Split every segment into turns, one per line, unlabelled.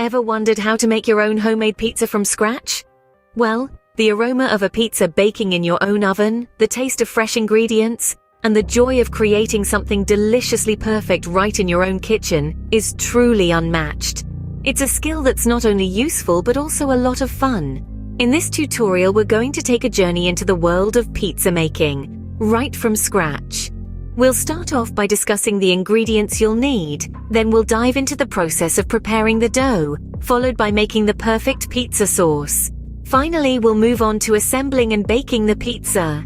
Ever wondered how to make your own homemade pizza from scratch? Well, the aroma of a pizza baking in your own oven, the taste of fresh ingredients, and the joy of creating something deliciously perfect right in your own kitchen is truly unmatched. It's a skill that's not only useful but also a lot of fun. In this tutorial, we're going to take a journey into the world of pizza making, right from scratch. We'll start off by discussing the ingredients you'll need, then we'll dive into the process of preparing the dough, followed by making the perfect pizza sauce. Finally, we'll move on to assembling and baking the pizza.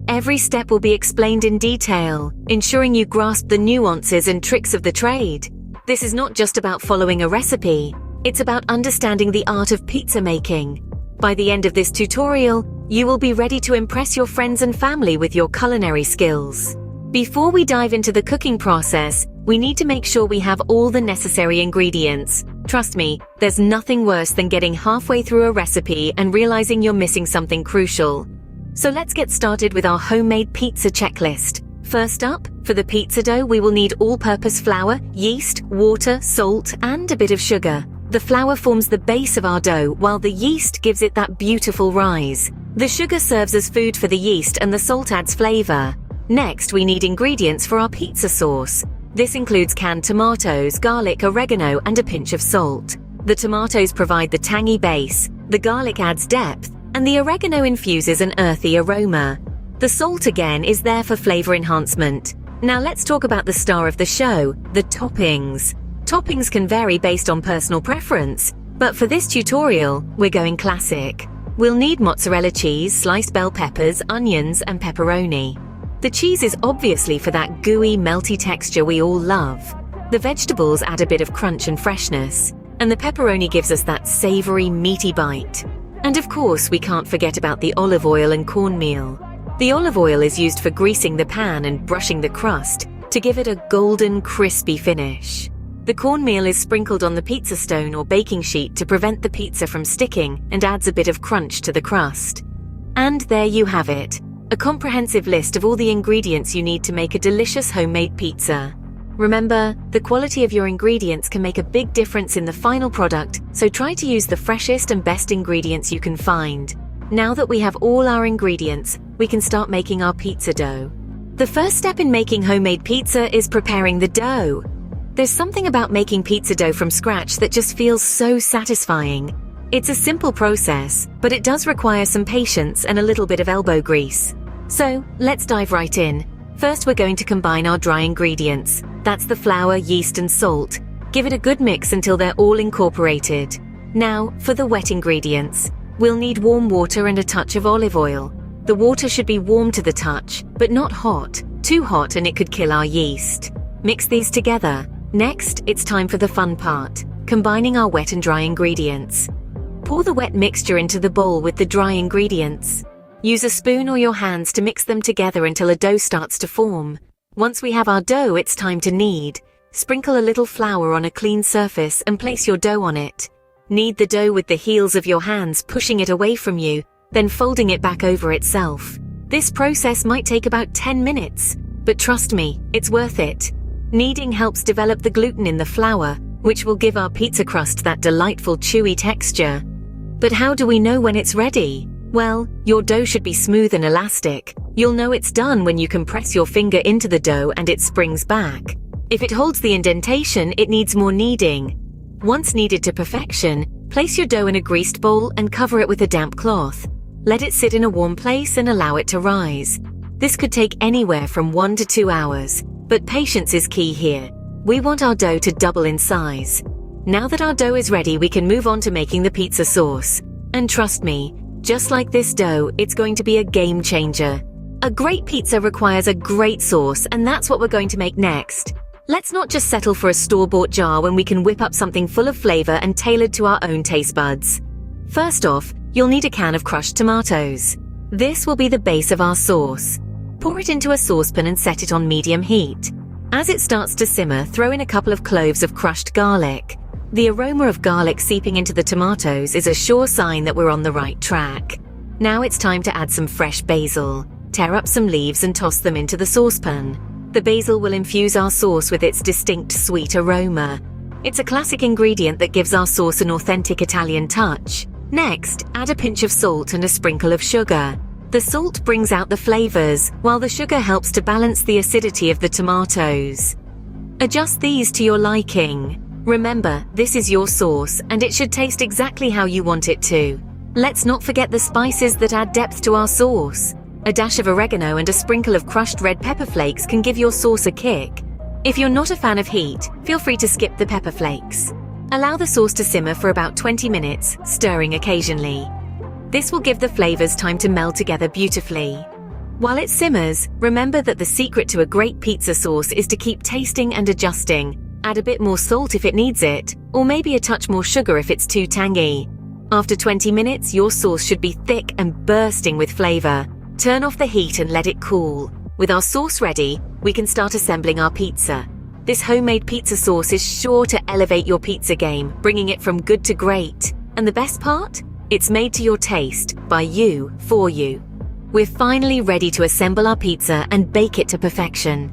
Every step will be explained in detail, ensuring you grasp the nuances and tricks of the trade. This is not just about following a recipe, it's about understanding the art of pizza making. By the end of this tutorial, you will be ready to impress your friends and family with your culinary skills. Before we dive into the cooking process, we need to make sure we have all the necessary ingredients. Trust me, there's nothing worse than getting halfway through a recipe and realizing you're missing something crucial. So let's get started with our homemade pizza checklist. First up, for the pizza dough, we will need all-purpose flour, yeast, water, salt, and a bit of sugar. The flour forms the base of our dough, while the yeast gives it that beautiful rise. The sugar serves as food for the yeast and the salt adds flavor. Next, we need ingredients for our pizza sauce. This includes canned tomatoes, garlic, oregano, and a pinch of salt. The tomatoes provide the tangy base, the garlic adds depth, and the oregano infuses an earthy aroma. The salt again is there for flavor enhancement. Now let's talk about the star of the show, the toppings. Toppings can vary based on personal preference, but for this tutorial, we're going classic. We'll need mozzarella cheese, sliced bell peppers, onions, and pepperoni. The cheese is obviously for that gooey, melty texture we all love. The vegetables add a bit of crunch and freshness, and the pepperoni gives us that savory, meaty bite. And of course, we can't forget about the olive oil and cornmeal. The olive oil is used for greasing the pan and brushing the crust to give it a golden, crispy finish. The cornmeal is sprinkled on the pizza stone or baking sheet to prevent the pizza from sticking and adds a bit of crunch to the crust. And there you have it, a comprehensive list of all the ingredients you need to make a delicious homemade pizza. Remember, the quality of your ingredients can make a big difference in the final product, so try to use the freshest and best ingredients you can find. Now that we have all our ingredients, we can start making our pizza dough. The first step in making homemade pizza is preparing the dough. There's something about making pizza dough from scratch that just feels so satisfying. It's a simple process, but it does require some patience and a little bit of elbow grease. So, let's dive right in. First, we're going to combine our dry ingredients. That's the flour, yeast, and salt. Give it a good mix until they're all incorporated. Now, for the wet ingredients. We'll need warm water and a touch of olive oil. The water should be warm to the touch, but not hot. Too hot and it could kill our yeast. Mix these together. Next, it's time for the fun part, combining our wet and dry ingredients. Pour the wet mixture into the bowl with the dry ingredients. Use a spoon or your hands to mix them together until a dough starts to form. Once we have our dough, it's time to knead. Sprinkle a little flour on a clean surface and place your dough on it. Knead the dough with the heels of your hands, pushing it away from you, then folding it back over itself. This process might take about 10 minutes, but trust me, it's worth it. Kneading helps develop the gluten in the flour, which will give our pizza crust that delightful chewy texture. But how do we know when it's ready? Well, your dough should be smooth and elastic. You'll know it's done when you can press your finger into the dough and it springs back. If it holds the indentation, it needs more kneading. Once kneaded to perfection, place your dough in a greased bowl and cover it with a damp cloth. Let it sit in a warm place and allow it to rise. This could take anywhere from 1 to 2 hours, but patience is key here. We want our dough to double in size. Now that our dough is ready, we can move on to making the pizza sauce. And trust me, just like this dough, it's going to be a game changer. A great pizza requires a great sauce, and that's what we're going to make next. Let's not just settle for a store-bought jar when we can whip up something full of flavor and tailored to our own taste buds. First off, you'll need a can of crushed tomatoes. This will be the base of our sauce. Pour it into a saucepan and set it on medium heat. As it starts to simmer, throw in a couple of cloves of crushed garlic. The aroma of garlic seeping into the tomatoes is a sure sign that we're on the right track. Now it's time to add some fresh basil. Tear up some leaves and toss them into the saucepan. The basil will infuse our sauce with its distinct sweet aroma. It's a classic ingredient that gives our sauce an authentic Italian touch. Next, add a pinch of salt and a sprinkle of sugar. The salt brings out the flavors, while the sugar helps to balance the acidity of the tomatoes. Adjust these to your liking. Remember, this is your sauce, and it should taste exactly how you want it to. Let's not forget the spices that add depth to our sauce. A dash of oregano and a sprinkle of crushed red pepper flakes can give your sauce a kick. If you're not a fan of heat, feel free to skip the pepper flakes. Allow the sauce to simmer for about 20 minutes, stirring occasionally. This will give the flavors time to meld together beautifully. While it simmers, remember that the secret to a great pizza sauce is to keep tasting and adjusting. Add a bit more salt if it needs it, or maybe a touch more sugar if it's too tangy. After 20 minutes, your sauce should be thick and bursting with flavor. Turn off the heat and let it cool. With our sauce ready, we can start assembling our pizza. This homemade pizza sauce is sure to elevate your pizza game, bringing it from good to great. And the best part? It's made to your taste, by you, for you. We're finally ready to assemble our pizza and bake it to perfection.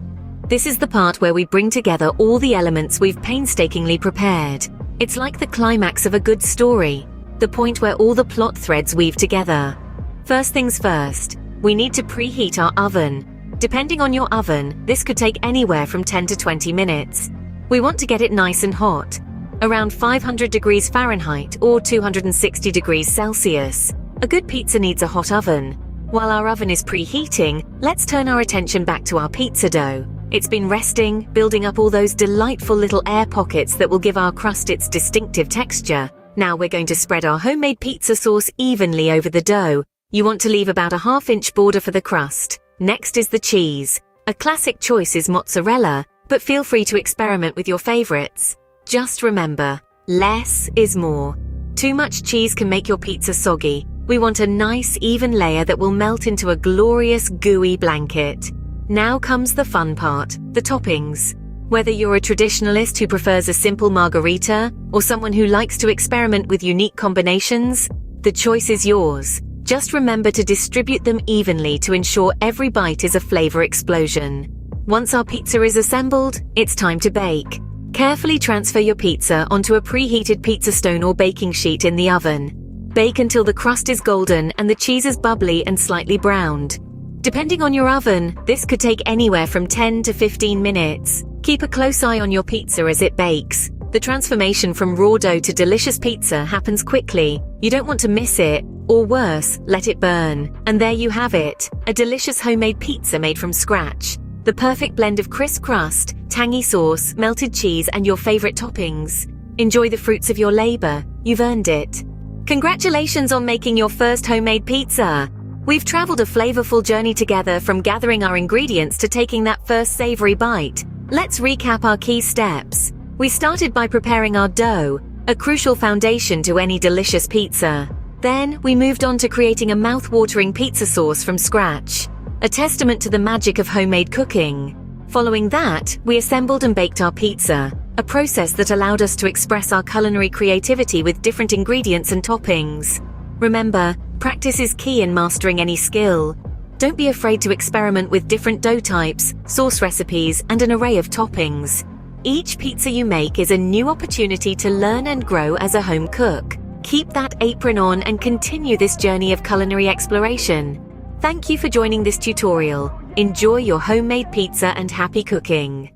This is the part where we bring together all the elements we've painstakingly prepared. It's like the climax of a good story, the point where all the plot threads weave together. First things first, we need to preheat our oven. Depending on your oven, this could take anywhere from 10 to 20 minutes. We want to get it nice and hot, around 500 degrees Fahrenheit or 260 degrees Celsius. A good pizza needs a hot oven. While our oven is preheating, let's turn our attention back to our pizza dough. It's been resting, building up all those delightful little air pockets that will give our crust its distinctive texture. Now we're going to spread our homemade pizza sauce evenly over the dough. You want to leave about a half-inch border for the crust. Next is the cheese. A classic choice is mozzarella, but feel free to experiment with your favorites. Just remember, less is more. Too much cheese can make your pizza soggy. We want a nice, even layer that will melt into a glorious, gooey blanket. Now comes the fun part, the toppings. Whether you're a traditionalist who prefers a simple margarita or someone who likes to experiment with unique combinations, the choice is yours. Just remember to distribute them evenly to ensure every bite is a flavor explosion. Once our pizza is assembled, it's time to bake. Carefully transfer your pizza onto a preheated pizza stone or baking sheet in the oven. Bake until the crust is golden and the cheese is bubbly and slightly browned. Depending on your oven, this could take anywhere from 10 to 15 minutes. Keep a close eye on your pizza as it bakes. The transformation from raw dough to delicious pizza happens quickly. You don't want to miss it, or worse, let it burn. And there you have it, a delicious homemade pizza made from scratch. The perfect blend of crisp crust, tangy sauce, melted cheese, and your favorite toppings. Enjoy the fruits of your labor. You've earned it. Congratulations on making your first homemade pizza. We've traveled a flavorful journey together, from gathering our ingredients to taking that first savory bite. Let's recap our key steps. We started by preparing our dough, a crucial foundation to any delicious pizza. Then, we moved on to creating a mouth-watering pizza sauce from scratch, a testament to the magic of homemade cooking. Following that, we assembled and baked our pizza, a process that allowed us to express our culinary creativity with different ingredients and toppings. Remember, practice is key in mastering any skill. Don't be afraid to experiment with different dough types, sauce recipes, and an array of toppings. Each pizza you make is a new opportunity to learn and grow as a home cook. Keep that apron on and continue this journey of culinary exploration. Thank you for joining this tutorial. Enjoy your homemade pizza and happy cooking.